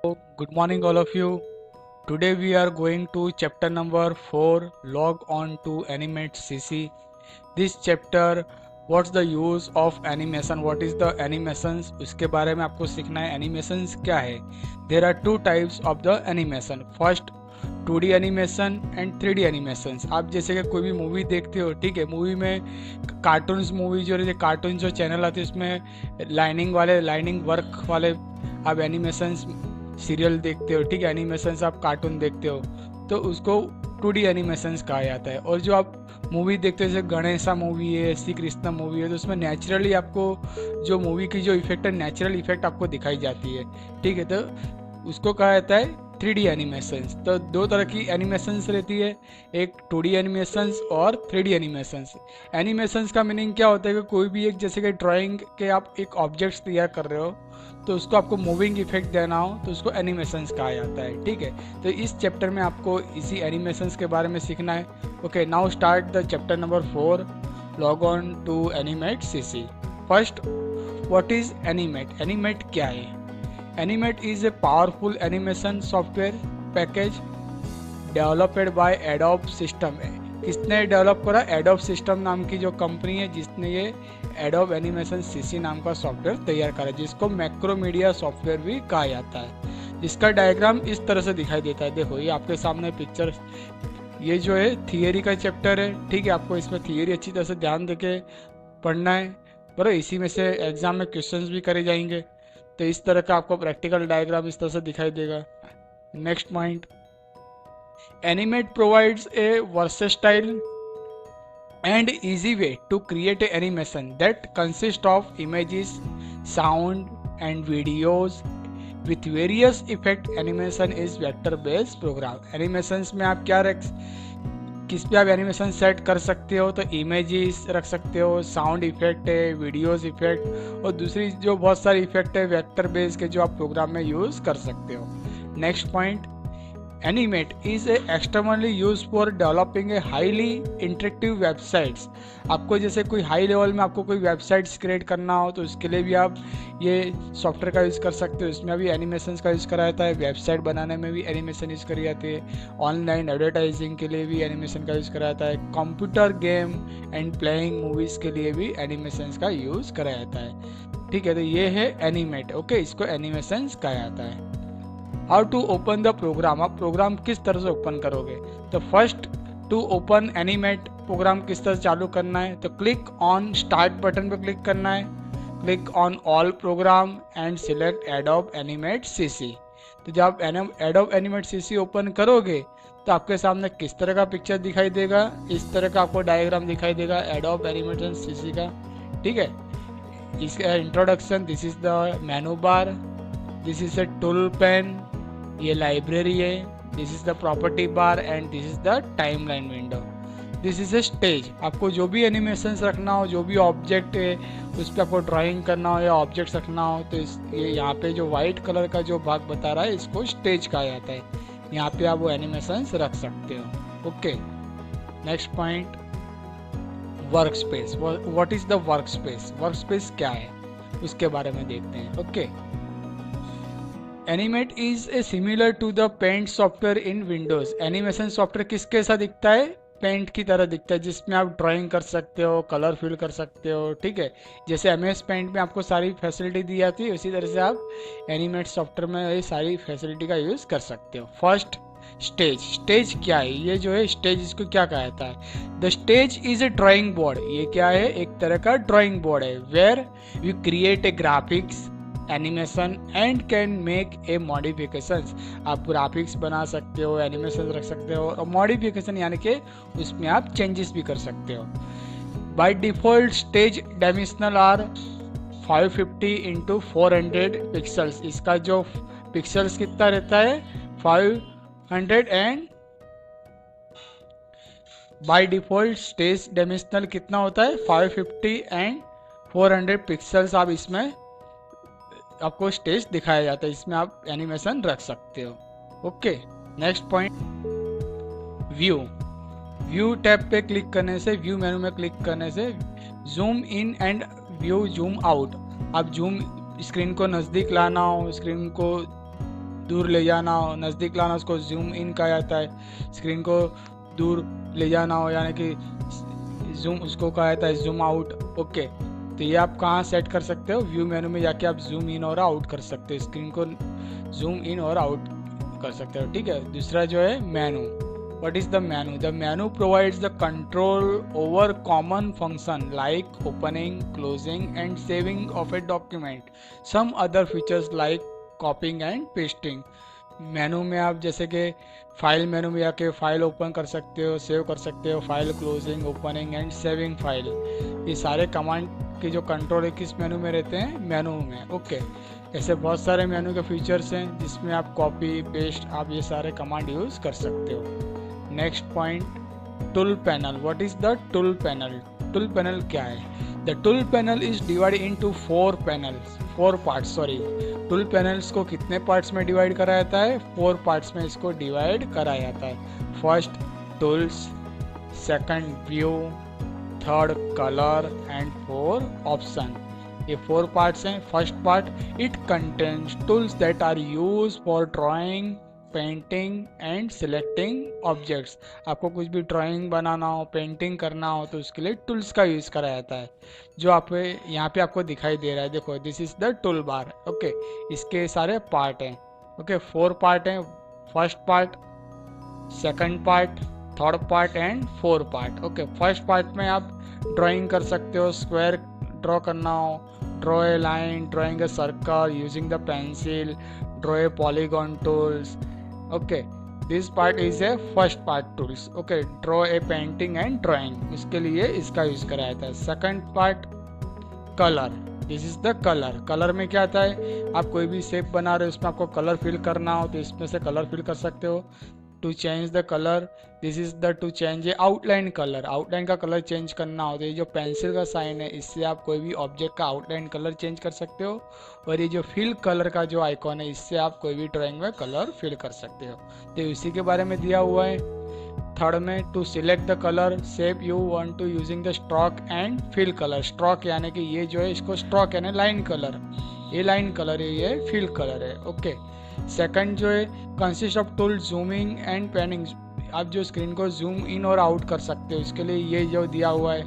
Good morning, all of you. Today we are going to chapter number 4, log on to Animate CC. This chapter, what's the use of animation, what is the animations, उसके बारे में आपको सीखना है। animations क्या है? There are two types of the animation. First 2D animation and 3D animations. आप जैसे कि कोई भी मूवी देखते हो, ठीक है, मूवी में कार्टून्स मूवी जो रहती है, कार्टून जो चैनल आते हैं उसमें लाइनिंग वर्क वाले आप एनिमेशंस सीरियल देखते हो, ठीक है, एनिमेशंस आप कार्टून देखते हो, तो उसको 2D एनिमेशंस कहा जाता है। और जो आप मूवी देखते हो, जैसे गणेशा मूवी है, श्री कृष्ण मूवी है, तो उसमें नेचुरली आपको जो मूवी की जो इफेक्ट है, नेचुरल इफेक्ट आपको दिखाई जाती है, ठीक है, तो उसको कहा जाता है 3D एनिमेशंस। तो दो तरह की एनिमेशंस रहती है, एक 2D एनिमेशंस और 3D एनिमेशंस। एनिमेशंस का मीनिंग क्या होता है कि कोई भी एक, जैसे कि ड्राइंग के आप एक ऑब्जेक्ट्स तैयार कर रहे हो, तो उसको आपको मूविंग इफेक्ट देना हो तो उसको एनिमेशंस कहा जाता है, ठीक है। तो इस चैप्टर में आपको इसी एनिमेशंस के बारे में सीखना है। Okay, now start the chapter number 4, log on to Animate CC. First, what is Animate? Animate क्या है? Animate is a powerful animation software package developed by Adobe system. किसने डेवलप करा? एडोब सिस्टम नाम की जो कंपनी है जिसने ये एडोब एनिमेशन सीसी नाम का सॉफ्टवेयर तैयार करा, जिसको मैक्रोमीडिया सॉफ्टवेयर भी कहा जाता है। जिसका डायग्राम इस तरह से दिखाई देता है। देखो, ये आपके सामने पिक्चर, ये जो है थियरी का चैप्टर है, ठीक है। आपको इसमें थियरी अच्छी तरह से ध्यान देके पढ़ना है, बराबर। इसी में से एग्जाम में क्वेश्चंस भी करे जाएंगे। तो इस तरह का आपको प्रैक्टिकल डायग्राम इस तरह से दिखाई देगा। Next point, animate provides a versatile and easy way to create an animation that consists of images, sound and videos with various effect. Animation is vector based program. Animations में आप क्या रख, किस पे आप एनिमेशन सेट कर सकते हो? तो इमेजेस रख सकते हो, साउंड इफेक्ट है, वीडियोस इफेक्ट, और दूसरी जो बहुत सारी इफेक्ट है वेक्टर बेस के, जो आप प्रोग्राम में यूज कर सकते हो। Next point, animate is A externally use for developing a highly interactive websites. आपको जैसे कोई हाई लेवल में आपको कोई वेबसाइट्स क्रिएट करना हो तो उसके लिए भी आप ये सॉफ्टवेयर का यूज़ कर सकते हो। इसमें भी एनिमेशंस का यूज़ करा जाता है, वेबसाइट बनाने में भी एनिमेशन यूज़ करी जाती है, ऑनलाइन एडवर्टाइजिंग के लिए भी एनिमेशन का यूज़ करा जाता है, computer game and playing movies के लिए भी एनिमेशंस का यूज़ करा जाता है, ठीक है। तो ये है एनिमेट। ओके, इसको एनिमेशंस कहा जाता है। How to open the program? आप प्रोग्राम किस तरह से ओपन करोगे? तो first, to open Animate program किस तरह से चालू करना है? तो क्लिक ऑन स्टार्ट बटन पर क्लिक करना है, click on all program and select Adobe Animate CC. तो जब आप एडोब एनिमेट सीसी ओपन करोगे तो आपके सामने किस तरह का पिक्चर दिखाई देगा? इस तरह का आपको डायग्राम दिखाई देगा एडोब एनिमेट सीसी का, ठीक है। इसका introduction, this is the menu bar, this is a tool pen, ये लाइब्रेरी है, this is the property bar and this is the timeline window, this is a stage. आपको जो भी एनिमेशंस रखना हो, जो भी ऑब्जेक्ट है उस पर आपको ड्राइंग करना हो या ऑब्जेक्ट्स रखना हो, तो ये यहाँ पे जो वाइट कलर का जो भाग बता रहा है इसको स्टेज कहा जाता है। यहाँ पे आप वो एनिमेशंस रख सकते हो। Okay, next point, work space. What is the work space? Work space क्या है उसके बारे में देखते हैं। Okay, Animate is a similar to the paint software in Windows. Animation software किसके साथ दिखता है? पेंट की तरह दिखता है, जिसमें आप ड्राइंग कर सकते हो, कलर फिल कर सकते हो, ठीक है। जैसे एमएस पेंट में आपको सारी फैसिलिटी दी जाती है, उसी तरह से आप एनिमेट सॉफ्टवेयर में ये सारी फैसिलिटी का यूज़ कर सकते हो। First, stage. स्टेज क्या है? ये जो है स्टेज, इसको क्या कहा जाता है? The stage is a drawing board. ये क्या है? एक तरह का ड्राइंग बोर्ड है, where you create a graphics animation and can make a modifications. आप ग्राफिक्स बना सकते हो, एनिमेशन रख सकते हो, और मॉडिफिकेशन यानी कि उसमें आप चेंजेस भी कर सकते हो। By default stage dimensional are 550 into 400 pixels. इसका जो पिक्सल्स कितना रहता है? 500 and by default stage dimensional कितना होता है? 550 एंड 400 पिक्सल्स। आप इसमें आपको स्टेज दिखाया जाता है, इसमें आप एनिमेशन रख सकते हो। Okay, next point, view. View tab पे क्लिक करने से, व्यू मेनू में क्लिक करने से zoom in and view zoom out. आप जूम स्क्रीन को नज़दीक लाना हो, स्क्रीन को दूर ले जाना हो, नज़दीक लाना, उसको जूम इन कहा जाता है। स्क्रीन को दूर ले जाना हो यानी कि जूम, उसको कहा जाता है जूम आउट। ओके, तो ये आप कहाँ सेट कर सकते हो, व्यू मेनू में जाके आप जूम इन और आउट कर सकते हो, स्क्रीन को जूम इन और आउट कर सकते हो। ठीक है, दूसरा जो है मेनू। What is the menu? The menu provides the control over common function like opening, closing and saving of a document. Some other features like copying and pasting. मेनू में आप जैसे कि फाइल मेनू में जाके फाइल ओपन कर सकते हो, save कर सकते हो, file closing, opening and saving file. ये सारे कमांड के जो कंट्रोल है किस मेनू में रहते हैं, मेनू में। ओके, ऐसे बहुत सारे मेनू के फीचर्स हैं जिसमें आप कॉपी पेस्ट आप ये सारे कमांड यूज़ कर सकते हो। Next point, tool panel. What is the tool panel? Tool panel क्या है? The tool panel is divide into 4 parts. Tool panels को कितने पार्ट्स में डिवाइड करा जाता है? 4 पार्ट्स में इसको डिवाइड करा जाता है। First tools, second view, third colour and 4 option. ये 4 पार्ट्स हैं। First part, it contains tools that are use for drawing, painting and selecting objects. आपको कुछ भी ड्राइंग बनाना हो, पेंटिंग करना हो तो उसके लिए टूल्स का यूज़ करा जाता है, जो आप यहाँ पे आपको दिखाई दे रहा है। देखो, this is the tool bar. Okay, इसके सारे पार्ट हैं। ओके, 4 पार्ट हैं। First part, second part, third part and 4 part. Okay, first part में आप ड्राइंग कर सकते हो, स्क्वायर ड्रॉ करना हो, draw a line, drawing a circle using the pencil, draw a polygon tools. Okay, this part is a first part tools. Okay, draw a painting and drawing, इसके लिए इसका यूज करा जाता है। Second part, colour. This is the colour. Colour में क्या आता है, आप कोई भी शेप बना रहे हो उसमें आपको कलर फिल करना हो तो इसमें से कलर फिल कर सकते हो। To change the colour, this is the to change a outline colour. Outline का कलर चेंज करना हो तो ये जो पेंसिल का साइन है इससे आप कोई भी ऑब्जेक्ट का आउटलाइन कलर चेंज कर सकते हो। और ये जो फिल कलर का जो आइकॉन है इससे आप कोई भी ड्राइंग में कलर फिल कर सकते हो। तो इसी के बारे में दिया हुआ है। थर्ड में, to select the colour shape you want to using the stroke and fill colour. Stroke यानी कि ये जो है इसको स्ट्रोक यानी लाइन कलर, ये लाइन कलर है, ये फिल कलर है। ओके, सेकंड जो है, consist of tool zooming and panning. आप जो स्क्रीन को जूम इन और आउट कर सकते हो, इसके लिए ये जो दिया हुआ है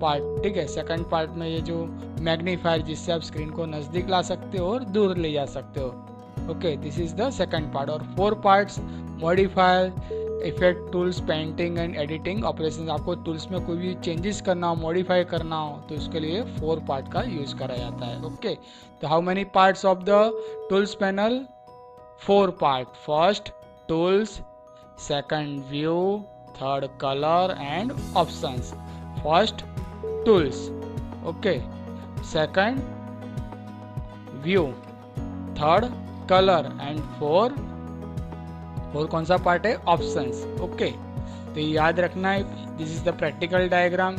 पार्ट। ठीक है, सेकंड पार्ट में ये जो मैग्नीफायर जिससे आप स्क्रीन को नज़दीक ला सकते हो और दूर ले जा सकते हो। Okay, this is the second part. और 4 parts, modifier, effect tools, painting and editing operation. आपको टूल्स में कोई भी चेंजेस करना हो, मॉडिफाई करना हो तो उसके लिए 4 पार्ट का यूज करा जाता है। ओके, तो how many parts of the tools panel? 4 part. First tools, second view, third color and options. First tools, okay, second view, third color and four कौन सा पार्ट है? ऑप्शंस। ओके, तो ये याद रखना है। This is the practical diagram.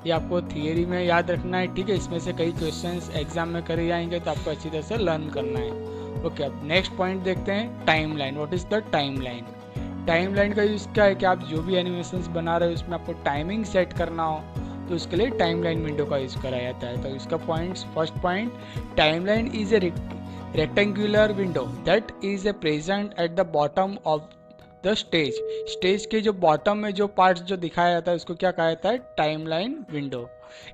ये आपको थियरी में याद रखना है। ठीक है, इसमें से कई क्वेश्चंस एग्जाम में करे जाएंगे तो आपको अच्छी तरह से लर्न करना है। ओके, अब नेक्स्ट पॉइंट देखते हैं, timeline. What is the timeline? Timeline का यूज़ क्या है कि आप जो भी एनिमेशंस बना रहे हो उसमें आपको टाइमिंग सेट करना हो तो उसके लिए टाइमलाइन विंडो का यूज़ करा जाता है। तो इसका points, first point, timeline is a rectangular window that is a present at the bottom of the stage. Stage के जो बॉटम में जो पार्ट्स जो दिखाया जाता है उसको क्या कहा जाता है? Timeline window.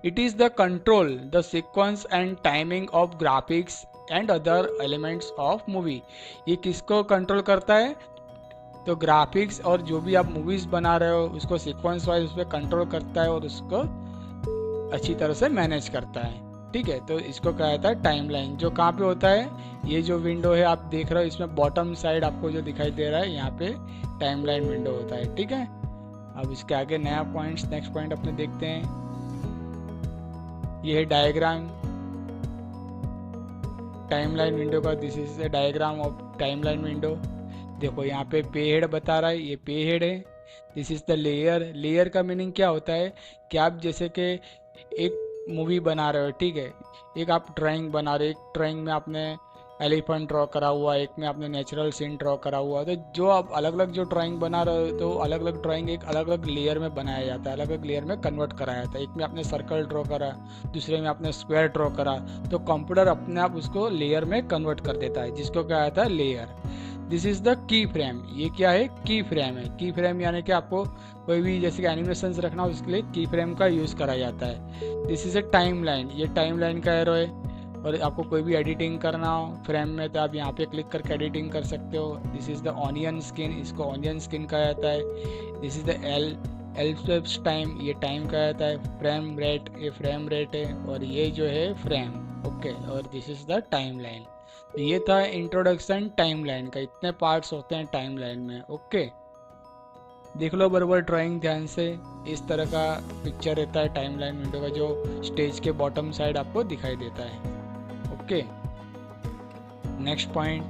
It is the control the sequence and timing of graphics and other elements of movie. ये किसको कंट्रोल करता है? तो ग्राफिक्स और जो भी आप मूवीज़ बना रहे हो उसको सीक्वेंस वाइज उस पर कंट्रोल करता है और उसको अच्छी तरह से मैनेज करता है। ठीक है, तो इसको कहा जाता है टाइमलाइन। जो कहाँ पे होता है? ये जो विंडो है आप देख रहे हो इसमें बॉटम साइड आपको जो दिखाई दे रहा है यहाँ पे टाइमलाइन विंडो होता है। ठीक है, अब इसके आगे नया पॉइंट्स, नेक्स्ट पॉइंट अपने देखते हैं। ये है डायग्राम टाइमलाइन विंडो का। This is the diagram of timeline window. देखो यहाँ पे पे हेड बता रहा है, ये पे हेड है। This is the layer. Layer का मीनिंग क्या होता है कि आप जैसे कि एक मूवी बना रहे हो, ठीक है, एक आप ड्राइंग बना रहे हो, एक ड्राइंग में आपने एलिफेंट ड्रॉ करा हुआ, एक में आपने नेचुरल सीन ड्रॉ करा हुआ, तो जो आप अलग अलग जो ड्राइंग बना रहे हो तो अलग अलग ड्राइंग एक अलग अलग लेयर में बनाया जाता है, अलग अलग लेयर में कन्वर्ट कराया जाता है। एक में आपने सर्कल ड्रॉ करा, दूसरे में आपने स्क्वायर ड्रॉ करा, तो कंप्यूटर अपने आप उसको लेयर में कन्वर्ट कर देता है, जिसको क्या आता है? Layer. This is the key frame. ये क्या है? की फ्रेम है। की फ्रेम यानी कि आपको कोई भी जैसे कि एनिमेशन रखना हो उसके लिए की फ्रेम का यूज़ करा जाता है। This is A time line. ये टाइम लाइन का एरो है। और आपको कोई भी एडिटिंग करना हो फ्रेम में तो आप यहाँ पे क्लिक करके एडिटिंग कर सकते हो। This is the onion skin. इसको ऑनियन स्किन कहा जाता है। This is the Alps time. ये टाइम कहा जाता है। फ्रेम रेट, ये फ्रेम रेट है। और ये जो है फ्रेम। ओके, और this is the time line. तो ये था इंट्रोडक्शन टाइमलाइन का। इतने पार्ट्स होते हैं टाइमलाइन में। ओके, देख लो बराबर ड्राइंग ध्यान से। इस तरह का पिक्चर रहता है टाइमलाइन विंडो का, जो स्टेज के बॉटम साइड आपको दिखाई देता है। Okay, next point,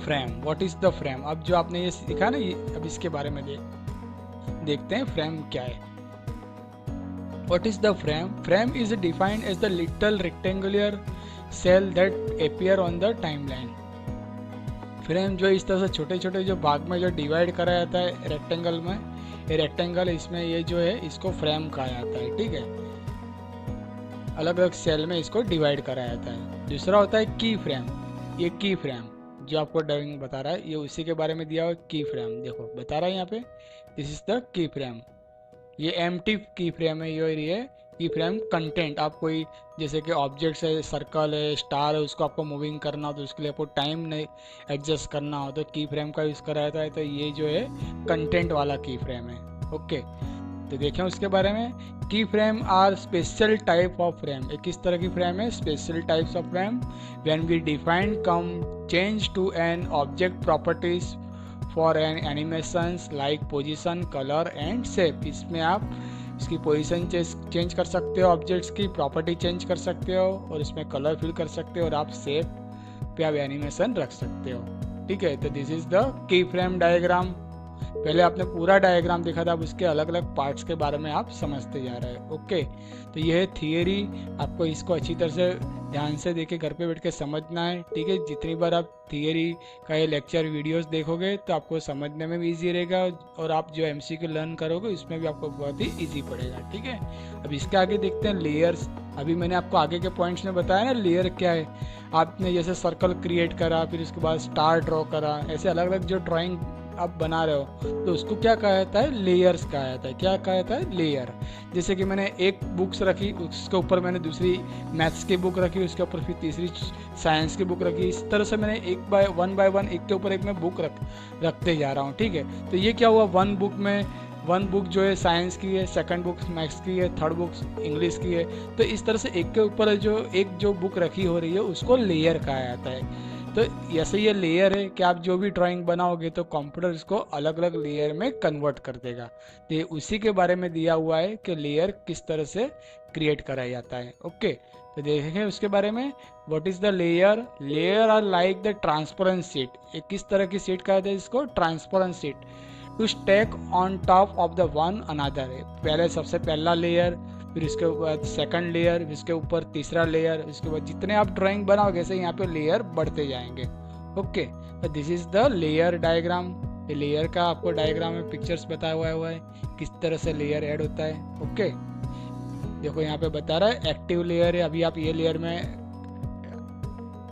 frame. What is the frame? अब जो आपने ये सीखा ना, ये अब इसके बारे में देखते हैं फ्रेम क्या है। What is the frame? Frame is defined as the little rectangular cell that appear on the timeline. Frame जो इस तरह से छोटे छोटे जो भाग में जो डिवाइड करा जाता है रेक्टेंगल में, ये रेक्टेंगल इसमें ये जो है इसको फ्रेम कहा जाता है। ठीक है, अलग अलग सेल में इसको डिवाइड करा जाता है। दूसरा होता है की फ्रेम। ये की फ्रेम जो आपको ड्राइंग बता रहा है, ये उसी के बारे में दिया हुआ की फ्रेम। देखो बता रहा है यहाँ पे, this is the key frame. ये एम्प्टी की फ्रेम है। ये की फ्रेम कंटेंट, आप कोई जैसे कि ऑब्जेक्ट्स है, सर्कल है, स्टार है, उसको आपको मूविंग करना हो तो उसके लिए आपको टाइम नहीं एडजस्ट करना हो तो की फ्रेम का यूज़ करा जाता है। तो ये जो है कंटेंट वाला की फ्रेम है। ओके, तो देखें उसके बारे में। Key frame are special type of frame. एक किस तरह की फ्रेम है? Special types of frame when we define come change to an object properties for an animations like position, colour and shape. इसमें आप इसकी पोजीशन चेंज कर सकते हो, ऑब्जेक्ट्स की प्रॉपर्टी चेंज कर सकते हो, और इसमें कलर फिल कर सकते हो, और आप शेप पे आप एनिमेशन रख सकते हो। ठीक है, तो this is the key frame diagram. पहले आपने पूरा डायग्राम देखा था, अब उसके अलग अलग पार्ट्स के बारे में आप समझते जा रहे हैं। ओके, तो ये है थियरी। आपको इसको अच्छी तरह से ध्यान से देख के घर पे बैठ के समझना है। ठीक है, जितनी बार आप थियरी का ये लेक्चर वीडियोस देखोगे तो आपको समझने में भी ईजी रहेगा, और आप जो एमसीक्यू लर्न करोगे इसमें भी आपको बहुत ही ईजी पड़ेगा। ठीक है, अब इसके आगे देखते हैं लेयर्स। अभी मैंने आपको आगे के पॉइंट्स में बताया ना लेयर क्या है। आपने जैसे सर्कल क्रिएट करा, फिर उसके बाद स्टार ड्रॉ करा, ऐसे अलग अलग जो ड्राइंग आप बना रहे हो तो उसको क्या कहा जाता है? लेयर्स कहा जाता है। क्या कहा जाता है? लेयर। जैसे कि मैंने एक बुक्स रखी, उसके ऊपर मैंने दूसरी मैथ्स की बुक रखी, उसके ऊपर फिर तीसरी साइंस की बुक रखी। इस तरह से मैंने एक बाय वन एक के ऊपर एक मैं बुक रखते जा रहा हूँ। ठीक है, तो ये क्या हुआ? वन बुक जो है साइंस की है, सेकंड बुक मैथ्स की है, थर्ड बुक इंग्लिश की है। तो इस तरह से एक के ऊपर जो बुक रखी हो रही है उसको लेयर कहा जाता है। तो ऐसे ये लेयर है कि आप जो भी ड्राइंग बनाओगे तो कंप्यूटर इसको अलग अलग लेयर में कन्वर्ट कर देगा। तो ये उसी के बारे में दिया हुआ है कि लेयर किस तरह से क्रिएट कराया जाता है। ओके, तो देखेंगे उसके बारे में। What is the layer? Layer are like the transparent sheet. एक किस तरह की शीट कहते हैं इसको? Transparent sheet. To stack on top of the one another. पहले सबसे पहला लेयर, फिर इसके बाद सेकंड लेयर, फिर इसके ऊपर तीसरा लेयर, इसके बाद जितने आप ड्राइंग बनाओगे ऐसे यहाँ पे लेयर बढ़ते जाएंगे। ओके, तो this is the layer diagram. ये लेयर का आपको डायग्राम में पिक्चर्स बताया हुआ है किस तरह से लेयर ऐड होता है। ओके, देखो यहाँ पे बता रहा है एक्टिव लेयर है। अभी आप ये लेयर में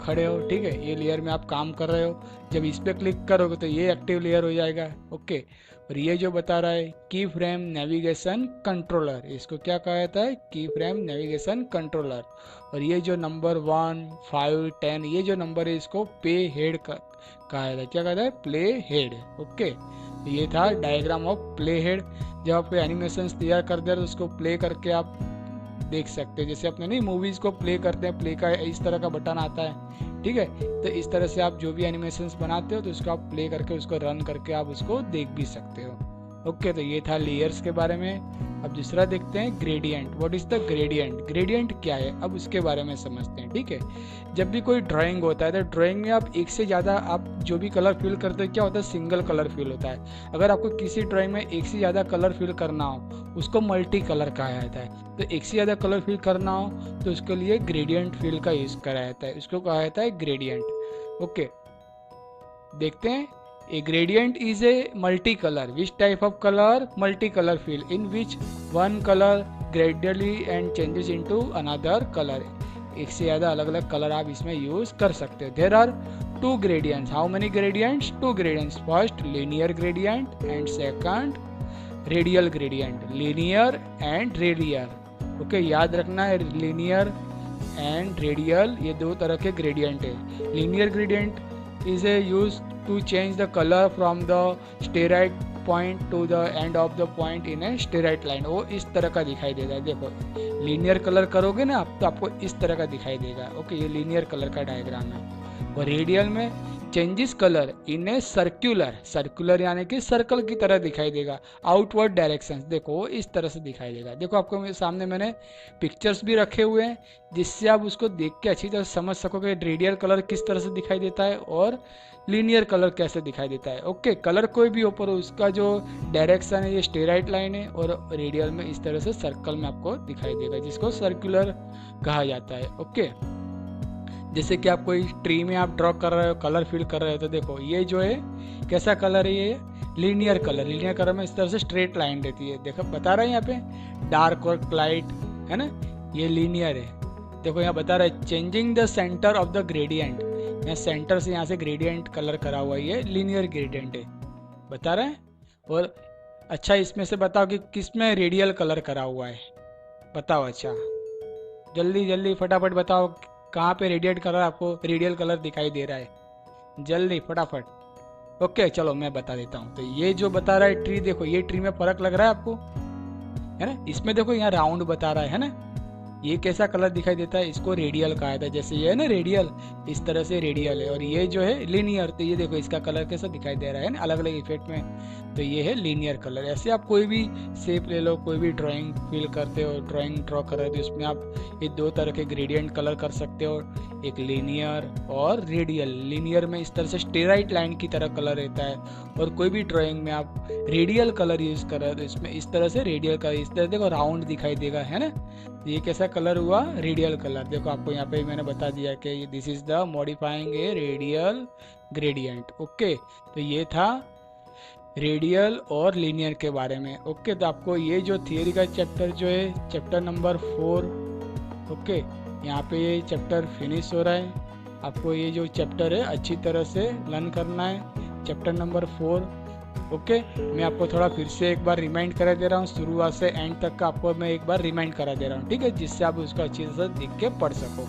खड़े हो। ठीक है, ये लेयर में आप काम कर रहे हो। जब इस पर क्लिक करोगे तो ये एक्टिव लेयर हो जाएगा। ओके, और ये जो बता रहा है की फ्रेम नेविगेशन कंट्रोलर, इसको क्या कहा जाता है? की फ्रेम नेविगेशन कंट्रोलर। और ये जो नंबर 1, 5, 10 ये जो नंबर है इसको पे हेड कहा जाता है। क्या कहता है? Play head. ओके, तो ये था डायग्राम ऑफ प्ले हेड। जब आप एनिमेशन तैयार कर दे तो उसको प्ले करके आप देख सकते हैं। जैसे अपने नहीं मूवीज को प्ले करते हैं, प्ले का इस तरह का बटन आता है। ठीक है, तो इस तरह से आप जो भी एनिमेशंस बनाते हो तो उसको आप प्ले करके उसको रन करके आप उसको देख भी सकते हो। ओके, तो ये था लेयर्स के बारे में। अब दूसरा देखते हैं gradient. What is the gradient? Gradient क्या है अब उसके बारे में समझते हैं। ठीक है, जब भी कोई ड्राइंग होता है तो ड्राइंग में आप एक से ज़्यादा आप जो भी कलर फिल करते हैं क्या होता है? सिंगल कलर फिल होता है। अगर आपको किसी ड्राइंग में एक से ज़्यादा कलर फिल करना हो उसको मल्टी कलर कहा जाता है। तो एक से ज़्यादा कलर फिल करना हो तो उसके लिए ग्रेडियंट फिल का यूज़ करा जाता है, उसको कहा जाता है ग्रेडियंट। ओके, देखते हैं। A gradient is a multicolor. Which type of color? Multicolor fill in which one color gradually and changes into another color. एक से ज़्यादा अलग अलग कलर आप इसमें यूज़ कर सकते हो। There are two gradients. How many gradients? Two gradients. First linear gradient and second radial gradient. Linear and radial. Okay, याद रखना है लीनियर एंड रेडियल ये दो तरह के ग्रेडियंट है। Linear gradient is a use to change the colour from the straight point to the end of the point in a straight line. वो इस तरह का दिखाई देगा। देखो लीनियर कलर करोगे ना आप तो आपको इस तरह का दिखाई देगा। ओके, ये लीनियर कलर का डायग्राम है। और रेडियल में changes colour in a circular. Circular यानी कि सर्कल की तरह दिखाई देगा। आउटवर्ड डायरेक्शन देखो इस तरह से दिखाई देगा। देखो आपको मेरे सामने मैंने पिक्चर्स भी रखे हुए हैं जिससे आप उसको देख के अच्छी तरह समझ सको कि रेडियल कलर किस तरह से दिखाई देता है और लीनियर कलर कैसे दिखाई देता है। ओके, कलर कोई भी ऊपर उसका जो डायरेक्शन है ये स्टेराइड लाइन है और रेडियल में इस तरह से सर्कल में आपको दिखाई देगा जिसको सर्कुलर कहा जाता है। ओके, जैसे कि आप कोई ट्री में आप ड्रॉ कर रहे हो, कलर फिल कर रहे हो, तो देखो ये जो है कैसा कलर है, ये लीनियर कलर। लीनियर कलर में इस तरह से स्ट्रेट लाइन रहती है। देखो बता रहा है यहाँ पे डार्क और लाइट है ना, ये लीनियर है। देखो यहाँ बता रहा है changing the centre of the gradient. यहाँ सेंटर से यहाँ से ग्रेडियंट कलर करा हुआ है, ये लीनियर ग्रेडियंट है बता रहा है। और अच्छा इसमें से बताओ कि किस में रेडियल कलर करा हुआ है, बताओ। अच्छा जल्दी जल्दी फटाफट बताओ कहाँ पे रेडियल कलर दिखाई दे रहा है, जल्दी फटाफट। ओके चलो मैं बता देता हूँ। तो ये जो बता रहा है ट्री, देखो ये ट्री में फर्क लग रहा है आपको, है ना। इसमें देखो यहाँ राउंड बता रहा है ना, ये कैसा कलर दिखाई देता है, इसको रेडियल कहा जाता है। जैसे ये है ना रेडियल, इस तरह से रेडियल है। और ये जो है लीनियर, तो ये देखो इसका कलर कैसा दिखाई दे रहा है ना अलग अलग इफेक्ट में, तो ये है लीनियर कलर। ऐसे आप कोई भी शेप ले लो, कोई भी ड्राइंग फील करते हो, ड्राइंग ड्रॉ कर रहे हो, तो इसमें आप ये दो तरह के ग्रेडियंट कलर कर सकते हो, एक लीनियर और रेडियल। लीनियर में इस तरह से स्टेराइड लाइन की तरह कलर रहता है, और कोई भी ड्राइंग में आप रेडियल कलर यूज कर रहे हो तो इसमें इस तरह से रेडियल कलर, इस तरह देखो राउंड दिखाई देगा, है ना। ये कैसा कलर हुआ, रेडियल कलर। देखो आपको यहाँ पे मैंने बता दिया कि this is the modifying A radial gradient. Okay, तो ये था रेडियल और लीनियर के बारे में। ओके, तो आपको ये जो थियरी का चैप्टर जो है चैप्टर नंबर 4, ओके यहाँ पे ये चैप्टर फिनिश हो रहा है। आपको ये जो चैप्टर है अच्छी तरह से लर्न करना है, चैप्टर नंबर 4। ओके, मैं आपको थोड़ा फिर से एक बार रिमाइंड करा दे रहा हूँ, शुरुआत से एंड तक का आपको मैं एक बार रिमाइंड करा दे रहा हूँ, ठीक है, जिससे आप उसको अच्छी तरह से देख के पढ़ सको।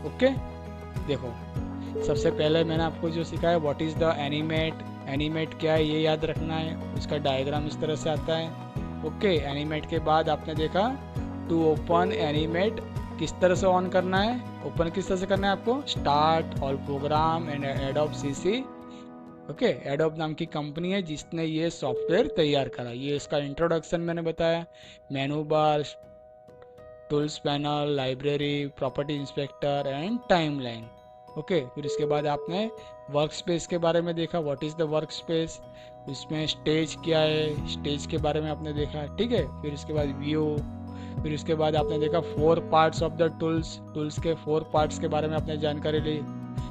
ओके, देखो सबसे पहले मैंने आपको जो सिखाया what is the animate. Animate क्या है ये याद रखना है, उसका डायग्राम इस तरह से आता है। ओके, एनिमेट के बाद आपने देखा टू ओपन एनिमेट किस तरह से ऑन करना है, ओपन किस तरह से करना है आपको, start all program and adobe CC. Okay, adobe नाम की कंपनी है जिसने ये सॉफ्टवेयर तैयार करा। ये इसका इंट्रोडक्शन मैंने बताया, मेनू बार, tools panel, library, property inspector and timeline. Okay, फिर इसके बाद आपने वर्क स्पेस के बारे में देखा, what is the work space, उसमें स्टेज क्या है, स्टेज के बारे में आपने देखा, ठीक है। फिर इसके बाद व्यू, फिर उसके बाद आपने देखा 4 parts of the tools. Tools के 4 पार्ट्स के बारे में आपने जानकारी ली,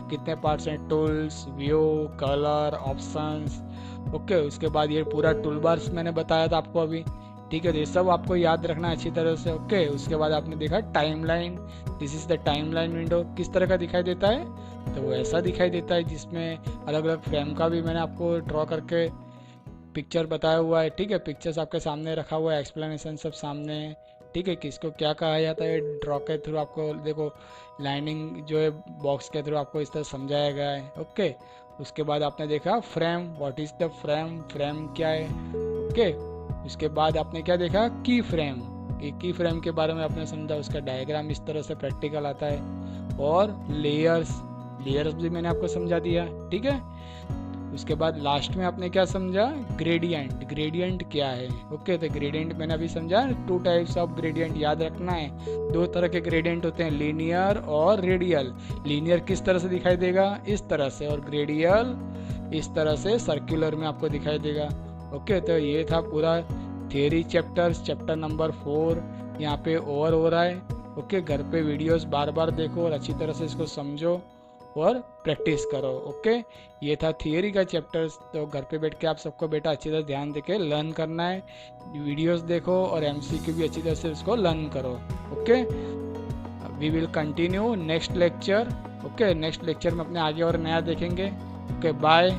कितने पार्ट्स हैं, tools, view, colour, options. Okay, उसके बाद ये पूरा टूल बार्स मैंने बताया था आपको अभी, ठीक है। तो ये सब आपको याद रखना अच्छी तरह से। ओके, उसके बाद आपने देखा timeline, this is the timeline window. किस तरह का दिखाई देता है, तो वो ऐसा दिखाई देता है जिसमें अलग अलग फ्रेम का भी मैंने आपको ड्रॉ करके पिक्चर बताया हुआ है, ठीक है। पिक्चर्स आपके सामने रखा हुआ है, एक्सप्लेनेशन सब सामने है, ठीक है। किसको क्या कहा जाता है ड्रॉ के थ्रू आपको देखो लाइनिंग जो है बॉक्स के थ्रू आपको इस तरह समझाया गया है। ओके, उसके बाद आपने देखा frame, what is the frame, frame क्या है। ओके, उसके बाद आपने क्या देखा, की फ्रेम। की फ्रेम के बारे में आपने समझा, उसका डायग्राम इस तरह से प्रैक्टिकल आता है। और लेयर्स, लेयर्स भी मैंने आपको समझा दिया, ठीक है। उसके बाद लास्ट में आपने क्या समझा, ग्रेडियंट। ग्रेडियंट क्या है, ओके। तो ग्रेडियंट मैंने अभी समझा 2 टाइप्स ऑफ ग्रेडियंट याद रखना है। 2 तरह के ग्रेडियंट होते हैं, लीनियर और रेडियल। लीनियर किस तरह से दिखाई देगा, इस तरह से, और ग्रेडियल इस तरह से सर्कुलर में आपको दिखाई देगा। ओके, तो ये था पूरा थियरी चैप्टर नंबर 4 यहाँ पे ओवर हो रहा है। ओके, घर पे वीडियोस बार बार देखो और अच्छी तरह से इसको समझो और प्रैक्टिस करो। ओके, ये था थियरी का चैप्टर। तो घर पे बैठ के आप सबको बेटा अच्छी तरह ध्यान देके लर्न करना है, वीडियोस देखो और एमसीक्यू भी अच्छी तरह से उसको लर्न करो। Okay, we will continue next lecture. Okay, next lecture में अपने आगे और नया देखेंगे। Okay, bye.